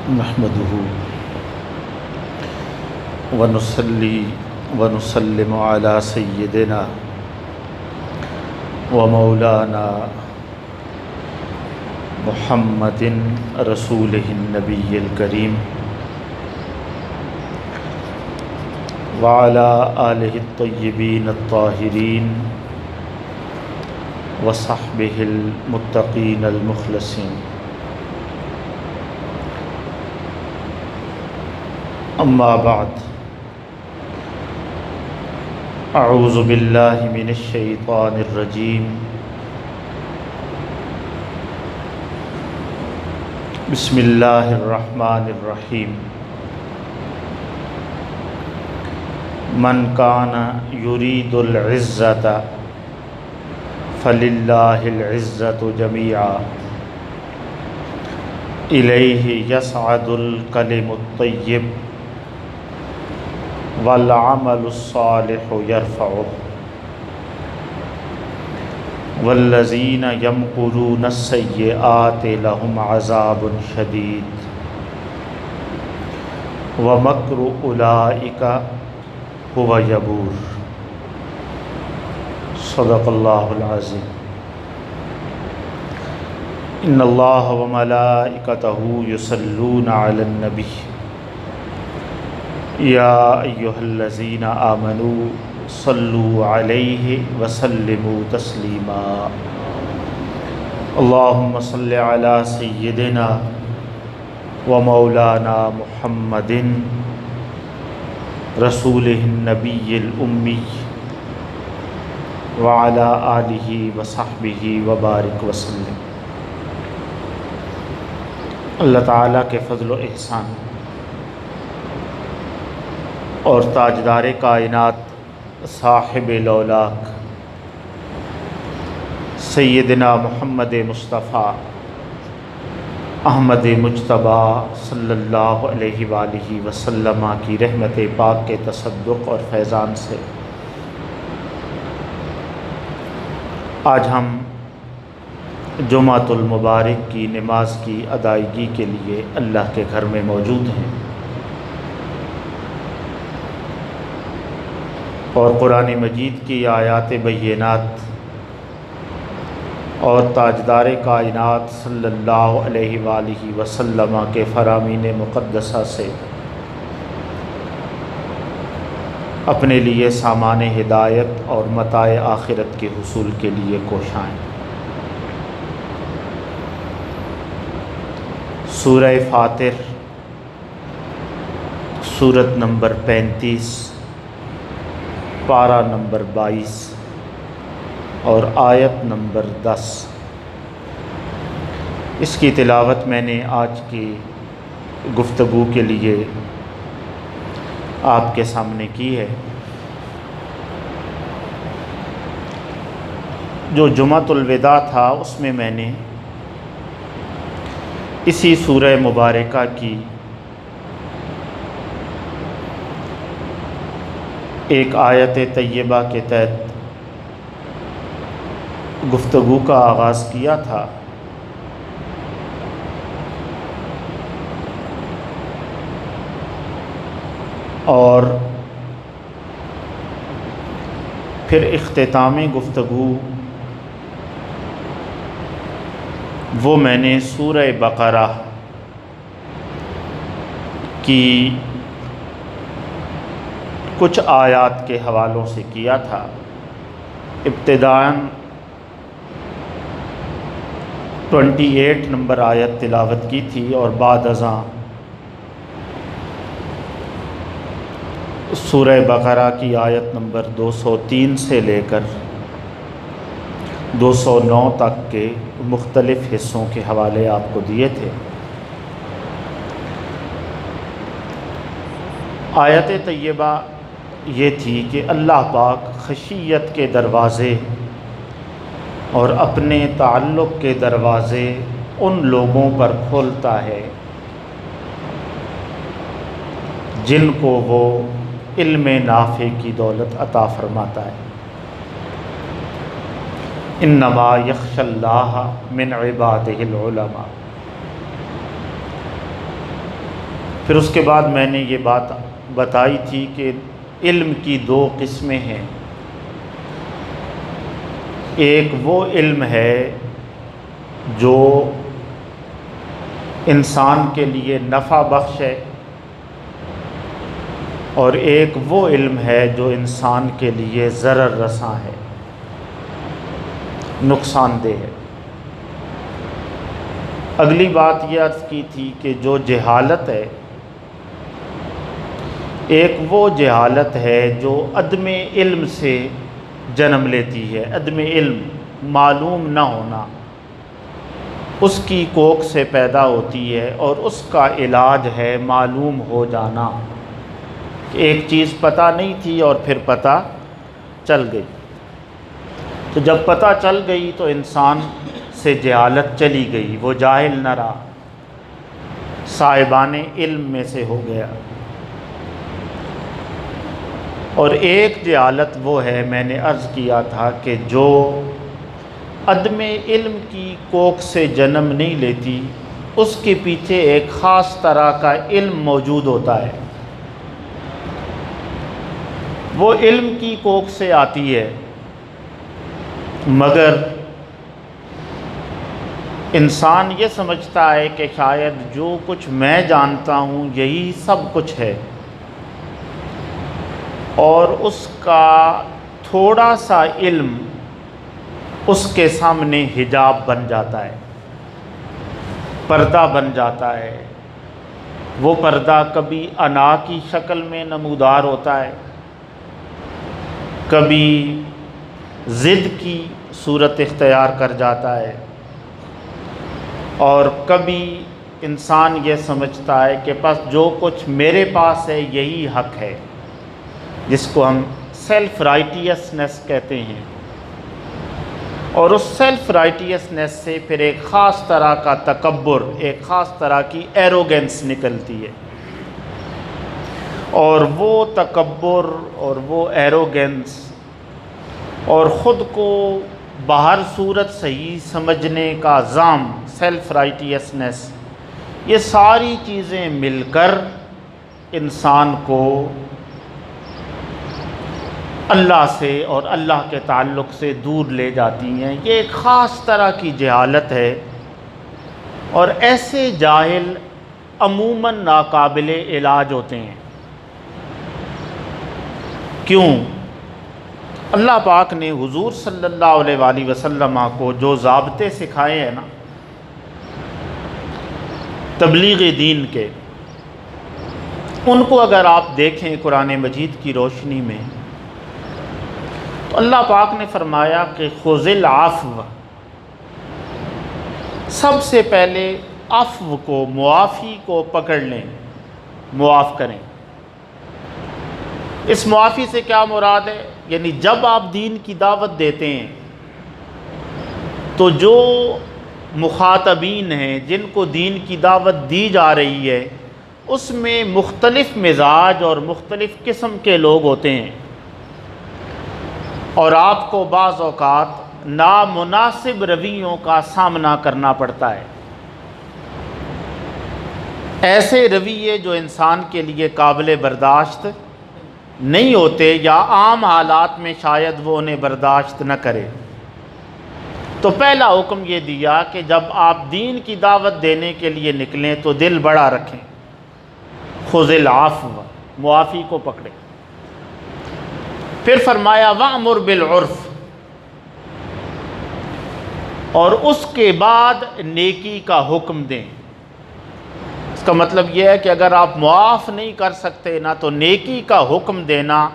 نحمده ونصلي ونسلم على سيدنا ومولانا محمد رسوله النبي الكريم وعلى آله الطيبين الطاهرين وصحبه المتقين المخلصين. اما بعد، اعوذ باللہ من الشیطان الرجیم. بسم اللہ الرحمن الرحیم. من کان یرید العزۃ فللہ العزۃ جمیعا الیہ یصعد الکلم الطیب والعمل الصالح یرفعہ والذین یمکرون السیئات لہم عذاب شدید ومکر اولئک هو یبور. صدق اللہ العظیم. ان اللہ وملائکتہ یصلون علی النبی یا ایہا الذین آمنوا صلوا علیہ وسلموا تسلیما. اللہم صل علی سیدنا ومولانا محمد رسولہ النبی الامی وعلی آلہ وصحبہ وبارک وسلم. اللہ تعالیٰ کے فضل و احسان اور تاجدار کائنات صاحب لولاک سیدنا محمد مصطفیٰ احمد مجتبیٰ صلی اللہ علیہ وآلہ وسلم کی رحمت پاک کے تصدق اور فیضان سے آج ہم جمعۃ المبارک کی نماز کی ادائیگی کے لیے اللہ کے گھر میں موجود ہیں اور قرآن مجید کی آیات بینات اور تاجدار کائنات صلی اللہ علیہ وآلہ وسلم کے فرامین مقدسہ سے اپنے لیے سامان ہدایت اور متاع آخرت کے حصول کے لیے کوشائیں. سورہ فاطر سورت نمبر 35 پارہ نمبر 22 اور آیت نمبر 10. اس کی تلاوت میں نے آج کی گفتگو کے لیے آپ کے سامنے کی ہے. جو جمعۃ الوداع تھا اس میں میں نے اسی سورہ مبارکہ کی ایک آیت طیبہ کے تحت گفتگو کا آغاز کیا تھا. اور پھر اختتامی گفتگو وہ میں نے سورہ بقرہ کی کچھ آیات کے حوالوں سے کیا تھا. ابتداً 28 نمبر آیت تلاوت کی تھی اور بعد ازاں سورہ بقرہ کی آیت نمبر 203 سے لے کر 209 تک کے مختلف حصوں کے حوالے آپ کو دیے تھے. آیت طیبہ یہ تھی کہ اللہ پاک خشیت کے دروازے اور اپنے تعلق کے دروازے ان لوگوں پر کھولتا ہے جن کو وہ علم نافع کی دولت عطا فرماتا ہے. انما یخشی اللہ من عبادہ العلماء. پھر اس کے بعد میں نے یہ بات بتائی تھی کہ علم کی دو قسمیں ہیں. ایک وہ علم ہے جو انسان کے لیے نفع بخش ہے، اور ایک وہ علم ہے جو انسان کے لیے ضرر رساں ہے، نقصان دہ ہے. اگلی بات یہ عرض کی تھی کہ جو جہالت ہے، ایک وہ جہالت ہے جو عدم علم سے جنم لیتی ہے. عدم علم، معلوم نہ ہونا، اس کی کوکھ سے پیدا ہوتی ہے، اور اس کا علاج ہے معلوم ہو جانا. ایک چیز پتہ نہیں تھی اور پھر پتہ چل گئی. تو جب پتہ چل گئی تو انسان سے جہالت چلی گئی، وہ جاہل نہ رہا، صاحبان علم میں سے ہو گیا. اور ایک جہالت وہ ہے، میں نے عرض کیا تھا کہ جو عدم علم کی کوکھ سے جنم نہیں لیتی، اس کے پیچھے ایک خاص طرح کا علم موجود ہوتا ہے. وہ علم کی کوکھ سے آتی ہے، مگر انسان یہ سمجھتا ہے کہ شاید جو کچھ میں جانتا ہوں یہی سب کچھ ہے، اور اس کا تھوڑا سا علم اس کے سامنے حجاب بن جاتا ہے، پردہ بن جاتا ہے. وہ پردہ کبھی انا کی شکل میں نمودار ہوتا ہے، کبھی ضد کی صورت اختیار کر جاتا ہے، اور کبھی انسان یہ سمجھتا ہے کہ بس جو کچھ میرے پاس ہے یہی حق ہے، جس کو ہم سیلف رائٹیسنس کہتے ہیں. اور اس سیلف رائٹیسنس سے پھر ایک خاص طرح کا تکبر، ایک خاص طرح کی ایروگنس نکلتی ہے. اور وہ تکبر اور وہ ایروگنس اور خود کو باہر صورت صحیح سمجھنے کا عزم، سیلف رائٹیسنس، یہ ساری چیزیں مل کر انسان کو اللہ سے اور اللہ کے تعلق سے دور لے جاتی ہیں. یہ ایک خاص طرح کی جہالت ہے، اور ایسے جاہل عموماً ناقابل علاج ہوتے ہیں. کیوں؟ اللہ پاک نے حضور صلی اللہ علیہ وآلہ وسلم کو جو ضابطے سکھائے ہیں نا تبلیغ دین کے، ان کو اگر آپ دیکھیں قرآن مجید کی روشنی میں، تو اللہ پاک نے فرمایا کہ خذ العفو، سب سے پہلے عفو کو، معافی کو پکڑ لیں، معاف کریں. اس معافی سے کیا مراد ہے؟ یعنی جب آپ دین کی دعوت دیتے ہیں تو جو مخاطبین ہیں، جن کو دین کی دعوت دی جا رہی ہے، اس میں مختلف مزاج اور مختلف قسم کے لوگ ہوتے ہیں، اور آپ کو بعض اوقات نامناسب رویوں کا سامنا کرنا پڑتا ہے. ایسے رویے جو انسان کے لیے قابل برداشت نہیں ہوتے، یا عام حالات میں شاید وہ انہیں برداشت نہ کرے. تو پہلا حکم یہ دیا کہ جب آپ دین کی دعوت دینے کے لیے نکلیں تو دل بڑا رکھیں. خذ العفو، معافی کو پکڑیں. پھر فرمایا وَأْمُرْ بِالْعُرْفِ، اور اس کے بعد نیکی کا حکم دیں. اس کا مطلب یہ ہے کہ اگر آپ معاف نہیں کر سکتے نا، تو نیکی کا حکم دینا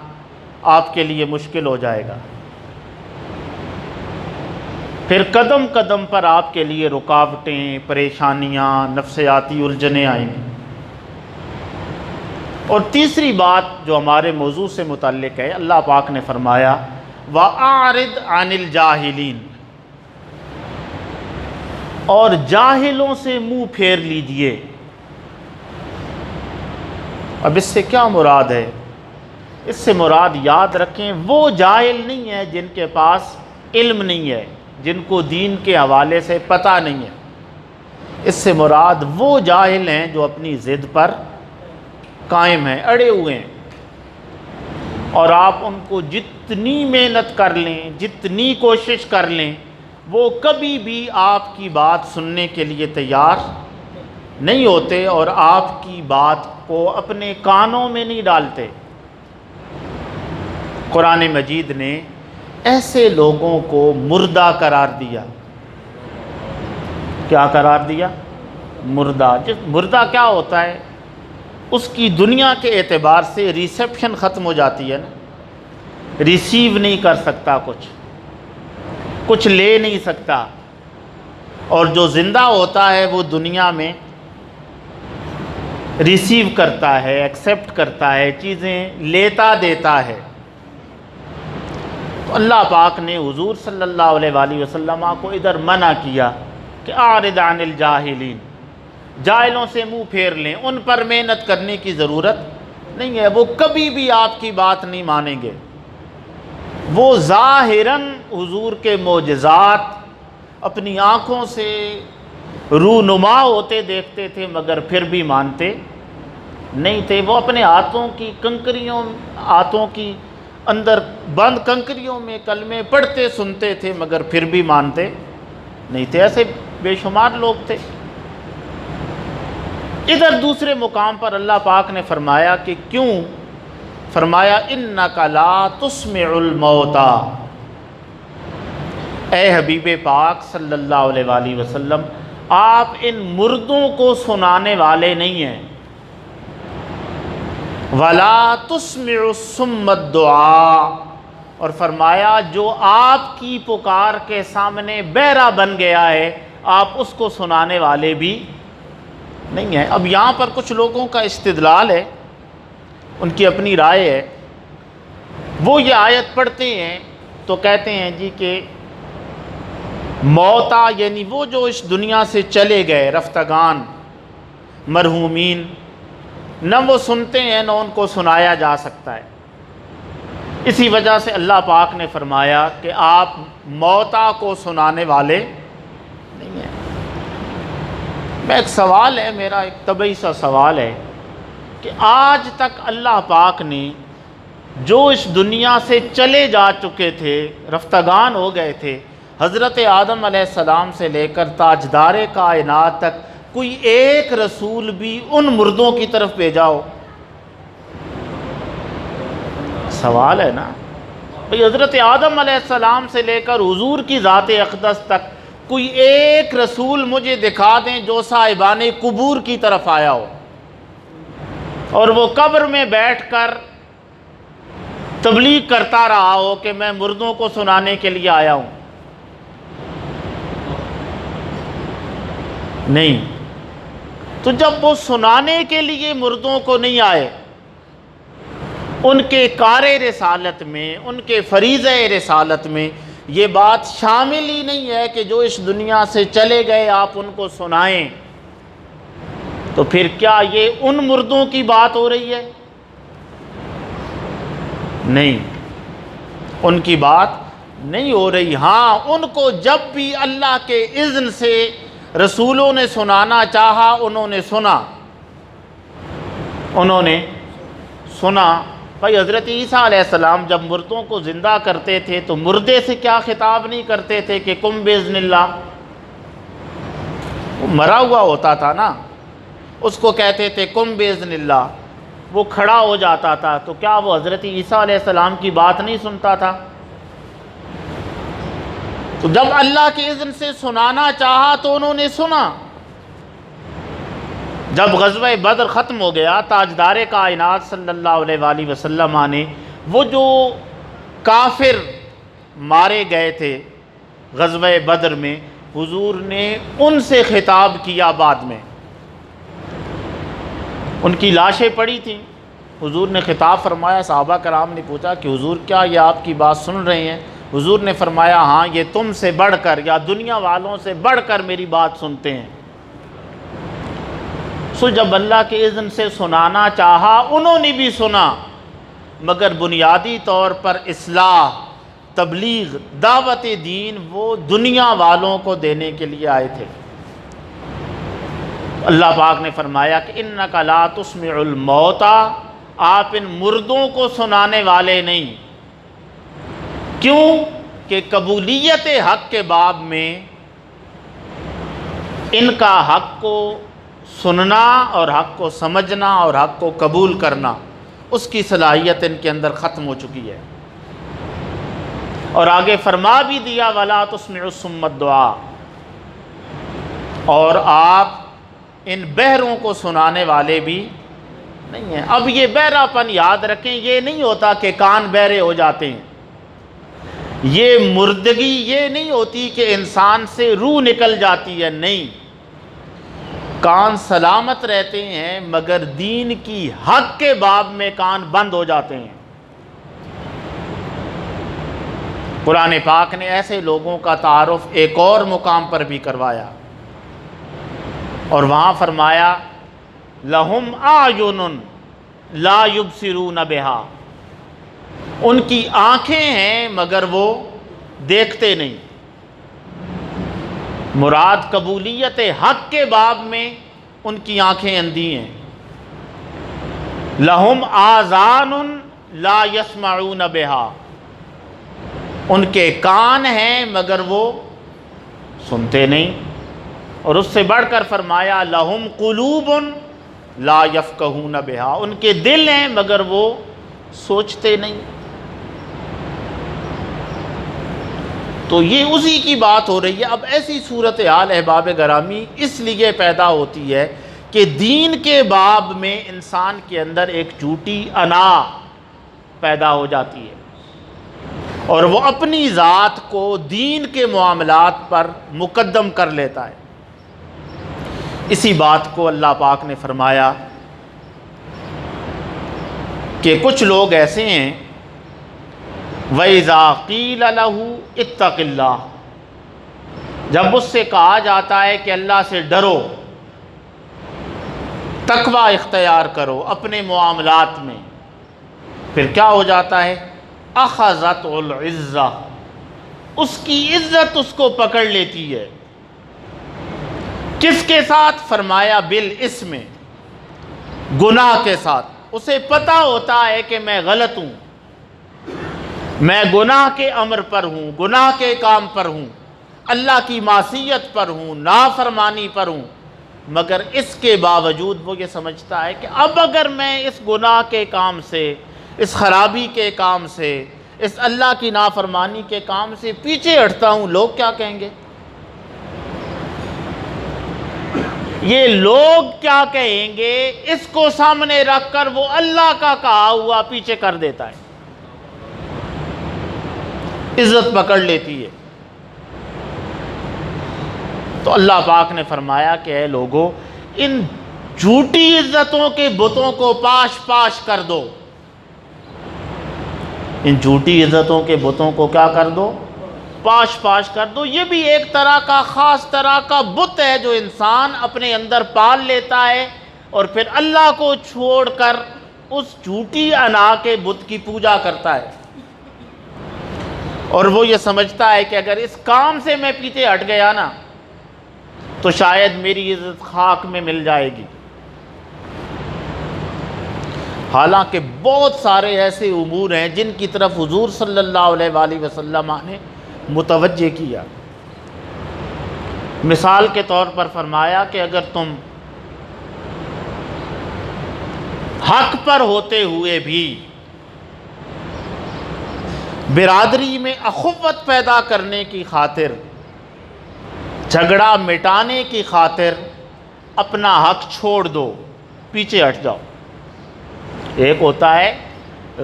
آپ کے لیے مشکل ہو جائے گا. پھر قدم قدم پر آپ کے لیے رکاوٹیں، پریشانیاں، نفسیاتی الجھنیں آئیں گی. اور تیسری بات جو ہمارے موضوع سے متعلق ہے، اللہ پاک نے فرمایا وَأَعْرِضْ عَنِ الْجَاهِلِينَ، اور جاہلوں سے منہ پھیر لیجئے. اب اس سے کیا مراد ہے؟ اس سے مراد یاد رکھیں وہ جاہل نہیں ہے جن کے پاس علم نہیں ہے، جن کو دین کے حوالے سے پتہ نہیں ہے. اس سے مراد وہ جاہل ہیں جو اپنی ضد پر قائم ہیں، اڑے ہوئے ہیں، اور آپ ان کو جتنی محنت کر لیں، جتنی کوشش کر لیں، وہ کبھی بھی آپ کی بات سننے کے لیے تیار نہیں ہوتے اور آپ کی بات کو اپنے کانوں میں نہیں ڈالتے۔ قرآن مجید نے ایسے لوگوں کو مردہ قرار دیا۔ کیا قرار دیا؟ مردہ۔ مردہ کیا ہوتا ہے؟ اس کی دنیا کے اعتبار سے ریسیپشن ختم ہو جاتی ہے نا، ریسیو نہیں کر سکتا، کچھ لے نہیں سکتا، اور جو زندہ ہوتا ہے وہ دنیا میں ریسیو کرتا ہے، ایکسیپٹ کرتا ہے، چیزیں لیتا دیتا ہے۔ تو اللہ پاک نے حضور صلی اللہ علیہ وآلہ وسلم کو ادھر منع کیا کہ اعرض عن الجاہلین، جاہلوں سے منہ پھیر لیں، ان پر محنت کرنے کی ضرورت نہیں ہے، وہ کبھی بھی آپ کی بات نہیں مانیں گے۔ وہ ظاہراً حضور کے معجزات اپنی آنکھوں سے رونما ہوتے دیکھتے تھے مگر پھر بھی مانتے نہیں تھے۔ وہ اپنے ہاتھوں کی کنکریوں، ہاتھوں کی اندر بند کنکریوں میں کلمے پڑھتے سنتے تھے مگر پھر بھی مانتے نہیں تھے۔ ایسے بے شمار لوگ تھے۔ ادھر دوسرے مقام پر اللہ پاک نے فرمایا کہ کیوں؟ فرمایا اِنَّكَ لَا تُسْمِعُ الْمَوْتَى، اے حبیب پاک صلی اللہ علیہ وآلہ وسلم، آپ ان مردوں کو سنانے والے نہیں ہیں۔ وَلَا تُسْمِعُ الصُّمَّ الدُّعَاء، اور فرمایا جو آپ کی پکار کے سامنے بہرا بن گیا ہے آپ اس کو سنانے والے بھی نہیں ہیں۔ اب یہاں پر کچھ لوگوں کا استدلال ہے، ان کی اپنی رائے ہے۔ وہ یہ آیت پڑھتے ہیں تو کہتے ہیں جی کہ موتا یعنی وہ جو اس دنیا سے چلے گئے، رفتگان، مرحومین، نہ وہ سنتے ہیں نہ ان کو سنایا جا سکتا ہے۔ اسی وجہ سے اللہ پاک نے فرمایا کہ آپ موتا کو سنانے والے نہیں ہیں۔ میں ایک سوال ہے، میرا ایک طبعی سا سوال ہے کہ آج تک اللہ پاک نے جو اس دنیا سے چلے جا چکے تھے، رفتگان ہو گئے تھے، حضرت آدم علیہ السلام سے لے کر تاجدار کائنات تک، کوئی ایک رسول بھی ان مردوں کی طرف بھیجا ہو؟ سوال ہے نا بھئی، حضرت آدم علیہ السلام سے لے کر حضور کی ذات اقدس تک کوئی ایک رسول مجھے دکھا دیں جو صاحبان قبور کی طرف آیا ہو اور وہ قبر میں بیٹھ کر تبلیغ کرتا رہا ہو کہ میں مردوں کو سنانے کے لیے آیا ہوں۔ نہیں۔ تو جب وہ سنانے کے لیے مردوں کو نہیں آئے، ان کے کار رسالت میں، ان کے فریضہ رسالت میں یہ بات شامل ہی نہیں ہے کہ جو اس دنیا سے چلے گئے آپ ان کو سنائیں، تو پھر کیا یہ ان مردوں کی بات ہو رہی ہے؟ نہیں، ان کی بات نہیں ہو رہی۔ ہاں، ان کو جب بھی اللہ کے اذن سے رسولوں نے سنانا چاہا انہوں نے سنا۔ بھائی حضرت عیسیٰ علیہ السلام جب مردوں کو زندہ کرتے تھے تو مردے سے کیا خطاب نہیں کرتے تھے کہ قم باذن اللہ؟ وہ مرا ہوا ہوتا تھا نا، اس کو کہتے تھے قم باذن اللہ، وہ کھڑا ہو جاتا تھا، تو کیا وہ حضرت عیسیٰ علیہ السلام کی بات نہیں سنتا تھا؟ تو جب اللہ کے اذن سے سنانا چاہا تو انہوں نے سنا۔ جب غزوہ بدر ختم ہو گیا، تاجدار کائنات صلی اللہ علیہ وآلہ وسلم نے وہ جو کافر مارے گئے تھے غزوہ بدر میں، حضور نے ان سے خطاب کیا۔ بعد میں ان کی لاشیں پڑی تھیں، حضور نے خطاب فرمایا۔ صحابہ کرام نے پوچھا کہ حضور کیا یہ آپ کی بات سن رہے ہیں؟ حضور نے فرمایا ہاں، یہ تم سے بڑھ کر یا دنیا والوں سے بڑھ کر میری بات سنتے ہیں۔ سو جب اللہ کے اذن سے سنانا چاہا انہوں نے بھی سنا، مگر بنیادی طور پر اصلاح، تبلیغ، دعوت دین وہ دنیا والوں کو دینے کے لیے آئے تھے۔ اللہ پاک نے فرمایا کہ انک لا تسمع الموتى، آپ ان مردوں کو سنانے والے نہیں۔ کیوں؟ کہ قبولیت حق کے باب میں ان کا حق کو سننا اور حق کو سمجھنا اور حق کو قبول کرنا، اس کی صلاحیت ان کے اندر ختم ہو چکی ہے۔ اور آگے فرما بھی دیا وَلَا تُسْمِعُ الصُّمَّ الدُّعَاء، اور آپ ان بہروں کو سنانے والے بھی نہیں ہیں۔ اب یہ بہراپن یاد رکھیں، یہ نہیں ہوتا کہ کان بہرے ہو جاتے ہیں، یہ مردگی یہ نہیں ہوتی کہ انسان سے روح نکل جاتی ہے، نہیں، کان سلامت رہتے ہیں مگر دین کی حق کے باب میں کان بند ہو جاتے ہیں۔ قرآن پاک نے ایسے لوگوں کا تعارف ایک اور مقام پر بھی کروایا، اور وہاں فرمایا لَهُمْ أَعْيُنٌ لَا يُبْصِرُونَ بِهَا، ان کی آنکھیں ہیں مگر وہ دیکھتے نہیں۔ مراد قبولیت حق کے باب میں ان کی آنکھیں اندھی ہیں۔ لَهُمْ آذَانٌ لَا يَسْمَعُونَ بِهَا، ان کے کان ہیں مگر وہ سنتے نہیں۔ اور اس سے بڑھ کر فرمایا لَهُمْ قُلُوبٌ لَا يَفْقَهُونَ بِهَا، ان کے دل ہیں مگر وہ سوچتے نہیں۔ تو یہ اسی کی بات ہو رہی ہے۔ اب ایسی صورتحال احباب گرامی اس لیے پیدا ہوتی ہے کہ دین کے باب میں انسان کے اندر ایک جھوٹی انا پیدا ہو جاتی ہے، اور وہ اپنی ذات کو دین کے معاملات پر مقدم کر لیتا ہے۔ اسی بات کو اللہ پاک نے فرمایا کہ کچھ لوگ ایسے ہیں وَإِذَا قِيلَ لَهُ اتَّقِ اللَّهَ، جب اس سے کہا جاتا ہے کہ اللہ سے ڈرو، تقوی اختیار کرو اپنے معاملات میں، پھر کیا ہو جاتا ہے أَخَذَتْهُ الْعِزَّةُ، اس کی عزت اس کو پکڑ لیتی ہے۔ کس کے ساتھ؟ فرمایا بالاسم، گناہ کے ساتھ۔ اسے پتہ ہوتا ہے کہ میں غلط ہوں، میں گناہ کے امر پر ہوں، گناہ کے کام پر ہوں، اللہ کی معصیت پر ہوں، نافرمانی پر ہوں، مگر اس کے باوجود وہ یہ سمجھتا ہے کہ اب اگر میں اس گناہ کے کام سے، اس خرابی کے کام سے، اس اللہ کی نافرمانی کے کام سے پیچھے ہٹتا ہوں، لوگ کیا کہیں گے؟ یہ لوگ کیا کہیں گے اس کو سامنے رکھ کر وہ اللہ کا کہا ہوا پیچھے کر دیتا ہے، عزت پکڑ لیتی ہے۔ تو اللہ پاک نے فرمایا کہ اے لوگو، ان جھوٹی عزتوں کے بتوں کو پاش پاش کر دو، ان جھوٹی عزتوں کے بتوں کو کیا کر دو؟ پاش پاش کر دو۔ یہ بھی ایک طرح کا خاص طرح کا بت ہے جو انسان اپنے اندر پال لیتا ہے، اور پھر اللہ کو چھوڑ کر اس جھوٹی انا کے بت کی پوجا کرتا ہے، اور وہ یہ سمجھتا ہے کہ اگر اس کام سے میں پیچھے ہٹ گیا نا تو شاید میری عزت خاک میں مل جائے گی۔ حالانکہ بہت سارے ایسے امور ہیں جن کی طرف حضور صلی اللہ علیہ وآلہ وسلم نے متوجہ کیا۔ مثال کے طور پر فرمایا کہ اگر تم حق پر ہوتے ہوئے بھی برادری میں اخوت پیدا کرنے کی خاطر، جھگڑا مٹانے کی خاطر اپنا حق چھوڑ دو، پیچھے ہٹ جاؤ۔ ایک ہوتا ہے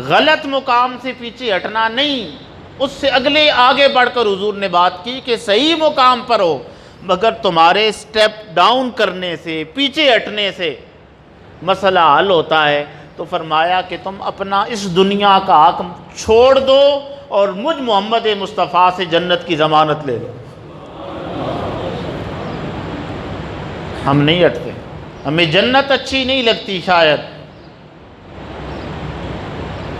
غلط مقام سے پیچھے ہٹنا، نہیں، اس سے آگے بڑھ کر حضور نے بات کی کہ صحیح مقام پر ہو مگر تمہارے سٹیپ ڈاؤن کرنے سے، پیچھے ہٹنے سے مسئلہ حل ہوتا ہے۔ تو فرمایا کہ تم اپنا اس دنیا کا حق چھوڑ دو اور مجھ محمد مصطفیٰ سے جنت کی ضمانت لے لو۔ ہم نہیں ہٹتے، ہمیں جنت اچھی نہیں لگتی شاید۔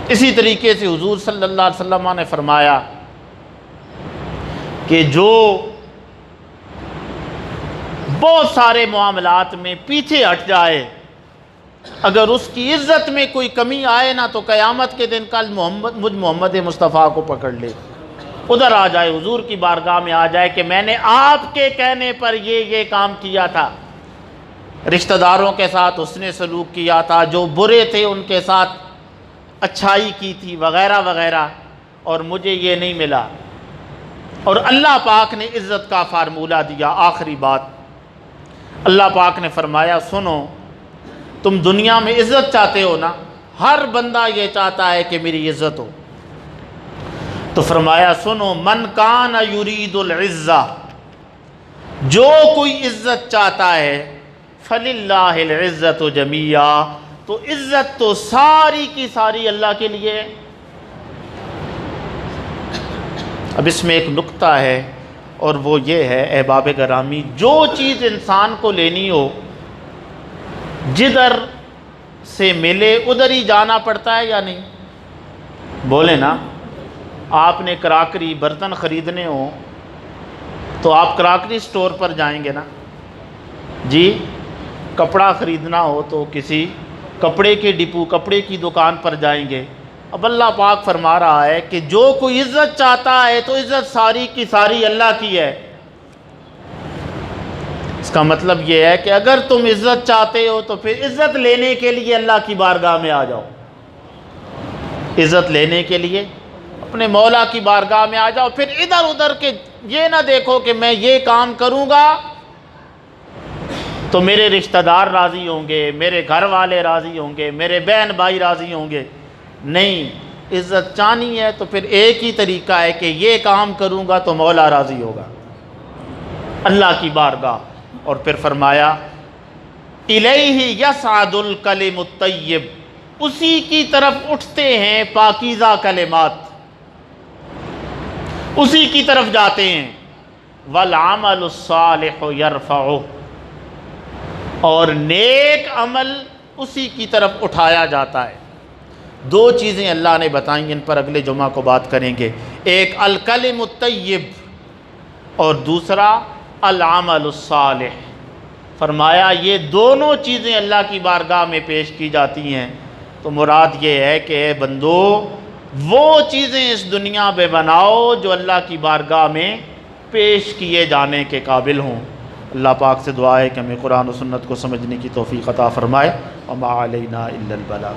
اسی طریقے سے حضور صلی اللہ علیہ وسلم نے فرمایا کہ جو بہت سارے معاملات میں پیچھے ہٹ جائے، اگر اس کی عزت میں کوئی کمی آئے نا تو قیامت کے دن کل مجھ محمد مصطفیٰ کو پکڑ لے، ادھر آ جائے، حضور کی بارگاہ میں آ جائے کہ میں نے آپ کے کہنے پر یہ کام کیا تھا، رشتہ داروں کے ساتھ اس نے سلوک کیا تھا، جو برے تھے ان کے ساتھ اچھائی کی تھی وغیرہ وغیرہ، اور مجھے یہ نہیں ملا۔ اور اللہ پاک نے عزت کا فارمولہ دیا۔ آخری بات، اللہ پاک نے فرمایا سنو، تم دنیا میں عزت چاہتے ہو نا، ہر بندہ یہ چاہتا ہے کہ میری عزت ہو، تو فرمایا سنو، من کان یرید العزہ، جو کوئی عزت چاہتا ہے، فللہ العزت جمیعا، تو عزت تو ساری کی ساری اللہ کے لیے ہے۔ اب اس میں ایک نکتہ ہے، اور وہ یہ ہے احباب گرامی، جو چیز انسان کو لینی ہو جدھر سے ملے ادھر ہی جانا پڑتا ہے یا نہیں؟ بولے نا، آپ نے کراکری برتن خریدنے ہوں تو آپ کراکری سٹور پر جائیں گے نا جی، کپڑا خریدنا ہو تو کسی کپڑے کے ڈپو، کپڑے کی دکان پر جائیں گے۔ اب اللہ پاک فرما رہا ہے کہ جو کوئی عزت چاہتا ہے تو عزت ساری کی ساری اللہ کی ہے۔ اس کا مطلب یہ ہے کہ اگر تم عزت چاہتے ہو تو پھر عزت لینے کے لیے اللہ کی بارگاہ میں آ جاؤ، عزت لینے کے لیے اپنے مولا کی بارگاہ میں آ جاؤ، پھر ادھر ادھر کے یہ نہ دیکھو کہ میں یہ کام کروں گا تو میرے رشتہ دار راضی ہوں گے، میرے گھر والے راضی ہوں گے، میرے بہن بھائی راضی ہوں گے۔ نہیں، عزت چاہنی ہے تو پھر ایک ہی طریقہ ہے کہ یہ کام کروں گا تو مولا راضی ہوگا، اللہ کی بارگاہ۔ اور پھر فرمایا الیہ یصعد الکلم الطیب، اسی کی طرف اٹھتے ہیں پاکیزہ کلمات، اسی کی طرف جاتے ہیں۔ والعمل الصالح یرفعہ، اور نیک عمل اسی کی طرف اٹھایا جاتا ہے۔ دو چیزیں اللہ نے بتائیں، ان پر اگلے جمعہ کو بات کریں گے، ایک الکلم الطیب اور دوسرا العمل الصالح۔ فرمایا یہ دونوں چیزیں اللہ کی بارگاہ میں پیش کی جاتی ہیں تو مراد یہ ہے کہ اے بندو، وہ چیزیں اس دنیا میں بناؤ جو اللہ کی بارگاہ میں پیش کیے جانے کے قابل ہوں۔ اللہ پاک سے دعا ہے کہ ہمیں قرآن و سنت کو سمجھنے کی توفیق عطا فرمائے۔ وما علینا الا البلاغ۔